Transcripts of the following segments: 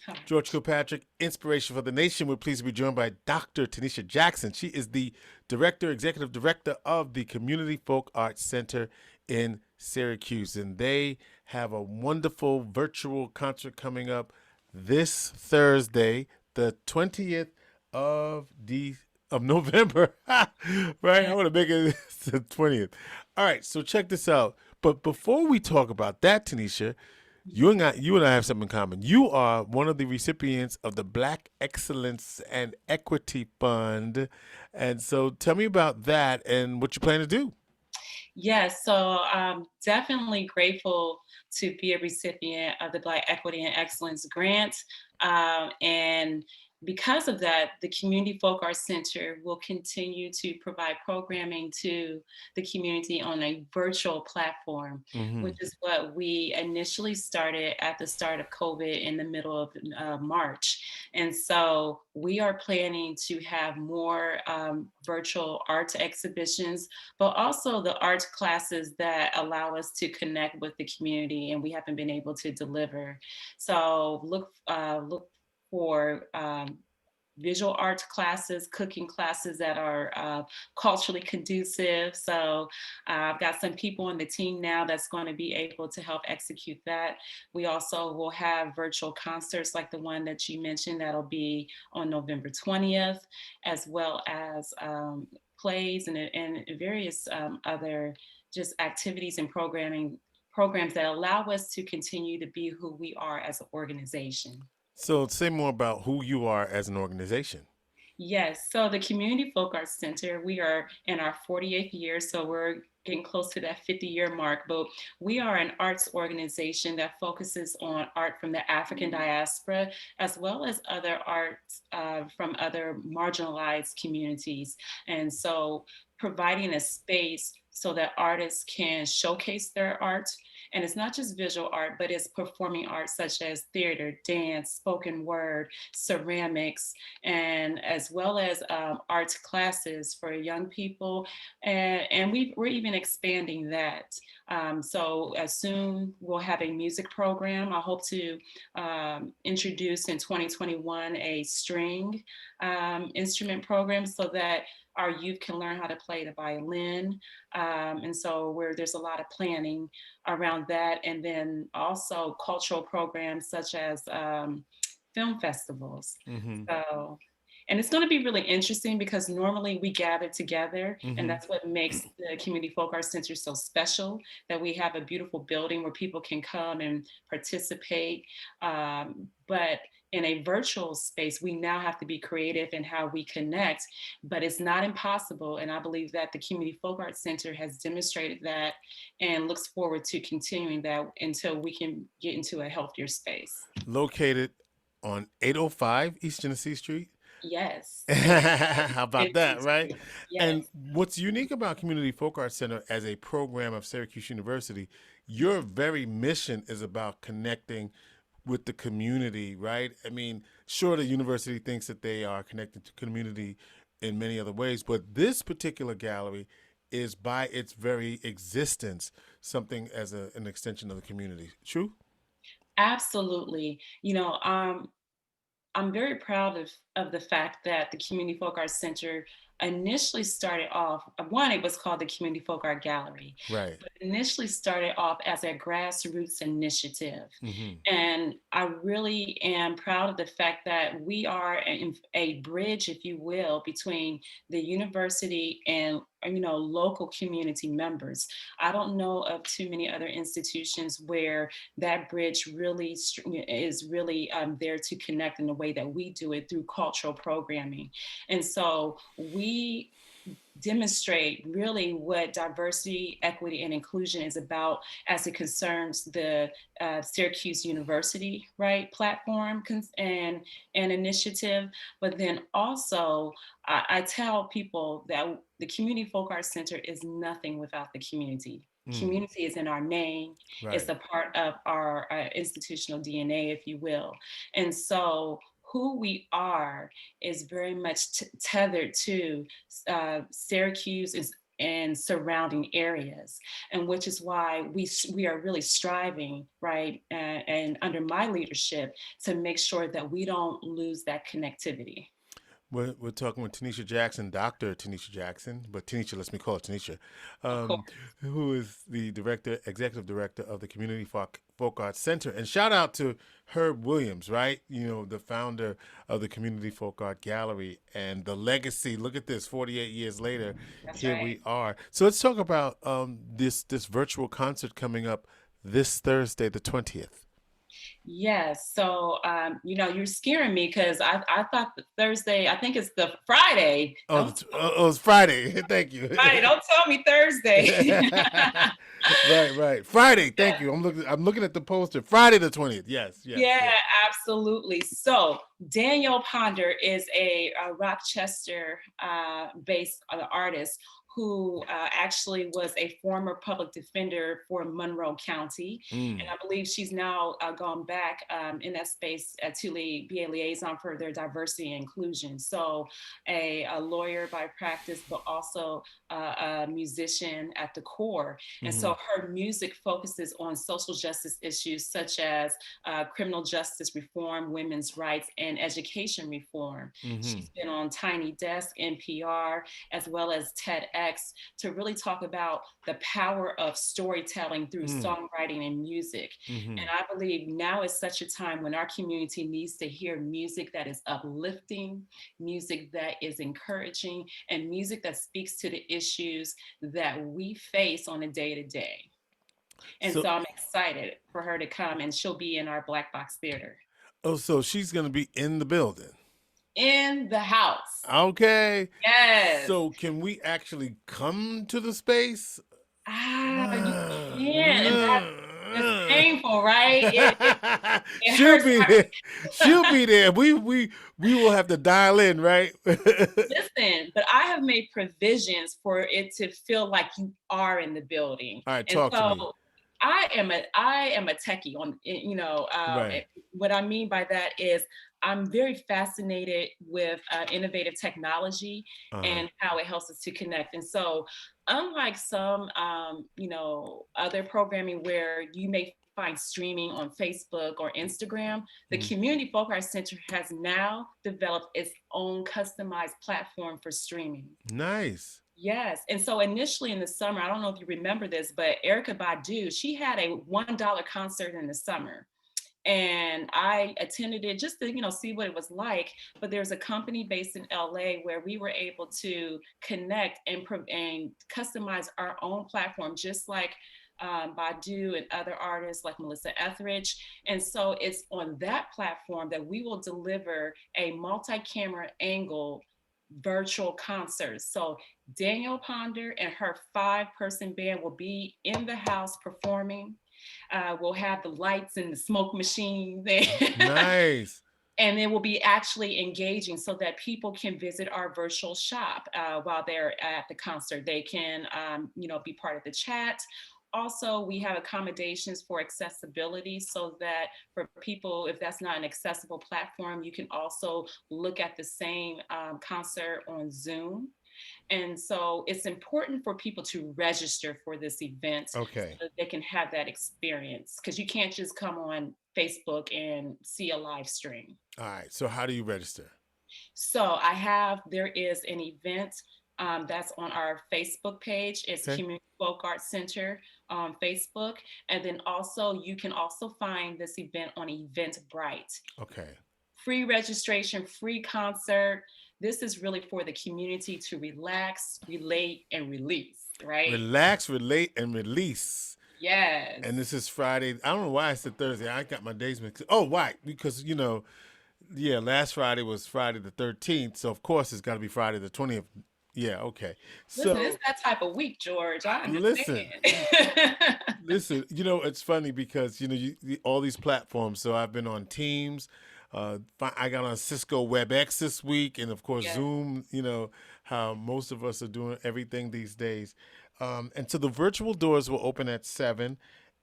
Hi. George Kilpatrick, Inspiration for the Nation. We're pleased to be joined by Dr. Tanisha Jackson. She is the executive director of the Community Folk Arts Center in Syracuse. And they have a wonderful virtual concert coming up this Thursday, the 20th of November. Right? I want to make it the 20th. All right, so check this out. But before we talk about that, Tanisha, you and I have something in common. You are one of the recipients of the Black Excellence and Equity Fund. And so tell me about that and what you plan to do. Yes, so I'm definitely grateful to be a recipient of the Black Equity and Excellence Grant. And because of that, the Community Folk Arts Center will continue to provide programming to the community on a virtual platform, which Hmm. is what we initially started at the start of COVID in the middle of March. And so we are planning to have more virtual art exhibitions, but also the art classes that allow us to connect with the community, and we haven't been able to deliver. So look for visual art classes, cooking classes that are culturally conducive. So I've got some people on the team now that's going to be able to help execute that. We also will have virtual concerts like the one that you mentioned that'll be on November 20th, as well as plays and various other just activities and programs that allow us to continue to be who we are as an organization. So say more about who you are as an organization. Yes, so the Community Folk Arts Center, we are in our 48th year, so we're getting close to that 50-year mark. But we are an arts organization that focuses on art from the African diaspora, as well as other arts from other marginalized communities. And so providing a space so that artists can showcase their art. And it's not just visual art, but it's performing arts such as theater, dance, spoken word, ceramics, and as well as arts classes for young people. And we're even expanding that. So as soon we'll have a music program. I hope to introduce in 2021 a string instrument program so that our youth can learn how to play the violin. And so where there's a lot of planning around that. And then also cultural programs such as film festivals. Hmm. So, and it's going to be really interesting because normally we gather together, and Hmm. that's what makes the Community Folk Arts Center so special. That we have a beautiful building where people can come and participate. But in a virtual space, we now have to be creative in how we connect, but it's not impossible. And I believe that the Community Folk Arts Center has demonstrated that and looks forward to continuing that until we can get into a healthier space. Located on 805 East Genesee Street. Yes. How about that, right? And Yes. what's unique about Community Folk Arts Center as a program of Syracuse University, your very mission is about connecting with the community, right? I mean, sure, the university thinks that they are connected to community in many other ways, but this particular gallery is by its very existence something as an extension of the community. True? Absolutely. I'm very proud of the fact that the Community Folk Arts Center initially started off, one, it was called the Community Folk Art Gallery, Right. but initially started off as a grassroots initiative. Mm-hmm. And I really am proud of the fact that we are a bridge, if you will, between the university and local community members. I don't know of too many other institutions where that bridge really is really there to connect in the way that we do it through cultural programming. And so we demonstrate really what diversity, equity, and inclusion is about as it concerns the Syracuse University, right, platform and initiative. But then also, I tell people that the Community Folk Arts Center is nothing without the community. Mm. Community is in our name. It's Right. a part of our institutional DNA, if you will. And so who we are is very much tethered to Syracuse is and surrounding areas, and which is why we are really striving, right, and under my leadership to make sure that we don't lose that connectivity. We're talking with Tanisha Jackson, Dr. Tanisha Jackson, but Tanisha lets me call her Tanisha, Of course, um, who is the executive director of the Community Folk Arts Center. And shout out to Herb Williams, right? You know, the founder of the Community Folk Art Gallery and the legacy. Look at this, 48 years later, that's here right. we are. So let's talk about this virtual concert coming up this Thursday, the 20th. Yes. So, you're scaring me because I thought the Thursday, I think it's the Friday. Oh, it's Friday. Thank you. Friday, don't tell me Thursday. Right. Friday. Thank you. I'm looking at the poster. Friday the 20th. Yes. Yeah, absolutely. So Danielle Ponder is a Rochester based artist who actually was a former public defender for Monroe County. And Mm. I believe she's now gone back in that space be a liaison for their diversity and inclusion. So a lawyer by practice, but also a musician at the core. And Hmm. so her music focuses on social justice issues such as criminal justice reform, women's rights, and education reform. Hmm. She's been on Tiny Desk, NPR, as well as TEDx to really talk about the power of storytelling through Mm. songwriting and music. Hmm. And I believe now is such a time when our community needs to hear music that is uplifting, music that is encouraging, and music that speaks to the issues that we face on a day to day. And So, so I'm excited for her to come, and she'll be in our Black Box Theater so she's gonna be in the building. in the house. Okay. Yes. So can we actually come to the space? You can't, and that's painful, right? It She'll hurts. be there. She'll be there. We will have to dial in, right? Listen, but I have made provisions for it to feel like you are in the building. All right, And talk to so me. I am a techie on, Right. what I mean by that is I'm very fascinated with innovative technology Uh-huh. and how it helps us to connect. And so unlike some, other programming where you may find streaming on Facebook or Instagram, the Mm. Community Folk Arts Center has now developed its own customized platform for streaming. Nice. Yes. And so initially in the summer, I don't know if you remember this, but Erica Badu, she had a $1 concert in the summer. And I attended it just to, see what it was like. But there's a company based in LA where we were able to connect and customize our own platform, just like Badu and other artists like Melissa Etheridge. And so it's on that platform that we will deliver a multi-camera angle virtual concerts. So Danielle Ponder and her 5-person band will be in the house performing. We'll have the lights and the smoke machines, Nice. and it will be actually engaging so that people can visit our virtual shop while they're at the concert. They can, be part of the chat. Also, we have accommodations for accessibility so that for people, if that's not an accessible platform, you can also look at the same concert on Zoom. And so it's important for people to register for this event so Okay. that they can have that experience, because you can't just come on Facebook and see a live stream. All right. So how do you register? So there is an event that's on our Facebook page. It's Okay. Community Folk Arts Center on Facebook. And then also, you can also find this event on Eventbrite. Okay. Free registration, free concert. This is really for the community to relax, relate, and release, right? Relax, relate, and release. Yes. And this is Friday. I don't know why I said Thursday. I got my days mixed. Oh, why? Because yeah, last Friday was Friday the 13th, so of course it's got to be Friday the 20th. Yeah, okay. Listen, it's So that type of week, George. I listen, understand. listen. It's funny because all these platforms. So I've been on Teams. I got on Cisco WebEx this week, and of course Yeah. Zoom. How most of us are doing everything these days. And so the virtual doors will open at 7.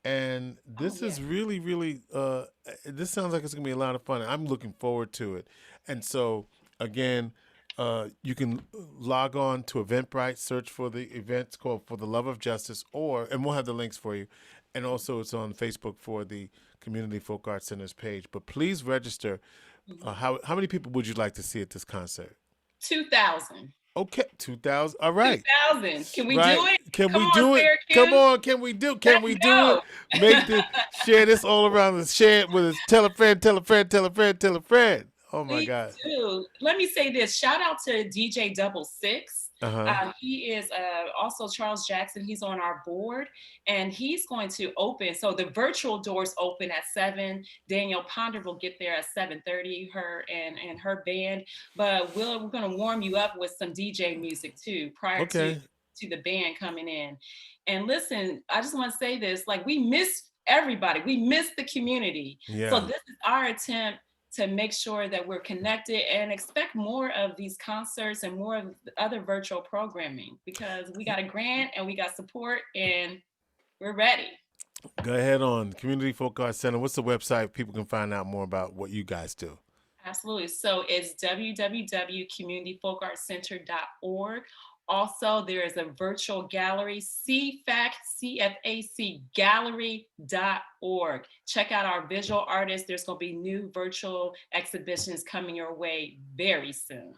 And Oh, this yeah. is really, really. This sounds like it's gonna be a lot of fun. I'm looking forward to it. And so again, You can log on to Eventbrite, search for the events called For the Love of Justice, and we'll have the links for you. And also, it's on Facebook for the Community Folk Arts Center's page. But please register. Mhm. How many people would you like to see at this concert? 2,000. Okay, 2,000. All right. 2,000. Can we do Right. it? Can Come we on, do it? Come Syracuse. on. Can Let's we do it? go. Make the share this all around the share it with us. Tell a friend, tell a friend, tell a friend, tell a friend. Oh my Please God. do. Let me say this. Shout out to DJ Double Six. Uh-huh. He is also Charles Jackson. He's on our board, and he's going to open. So the virtual doors open at 7. Danielle Ponder will get there at 7:30. Her and her band, but we're going to warm you up with some DJ music too prior Okay. to the band coming in. And listen, I just want to say this: like we miss everybody. We miss the community. So Yeah. this is our attempt to make sure that we're connected and expect more of these concerts and more of the other virtual programming because we got a grant and we got support and we're ready. Go ahead on Community Folk Arts Center. What's the website people can find out more about what you guys do? Absolutely. So it's www.communityfolkartscenter.org. Also, there is a virtual gallery, CFAC, CFAC gallery.org. Check out our visual artists. There's going to be new virtual exhibitions coming your way very soon.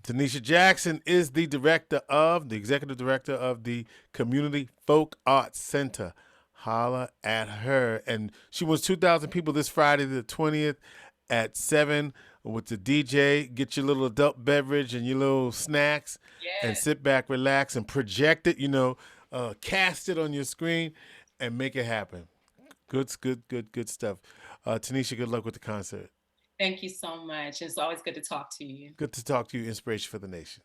Tanisha Jackson is the executive director of the Community Folk Arts Center. Holla at her. And she wants 2,000 people this Friday, the 20th at 7 with the DJ. Get your little adult beverage and your little snacks and Yes. sit back, relax, and project it, cast it on your screen and make it happen. Good stuff. Tanisha, good luck with the concert. Thank you so much. It's always good to talk to you. Good to talk to you. Inspiration for the nation.